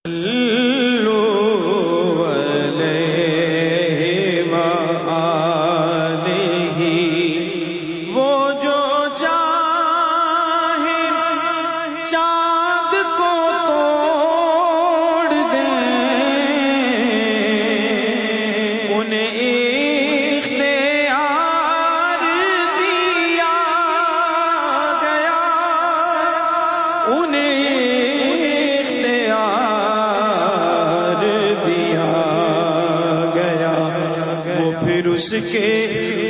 صلوا علیہ وآلہ وہ جو چاہے چاند کو توڑ دیں انہیں اختیار دیا گیا انہیں اس کے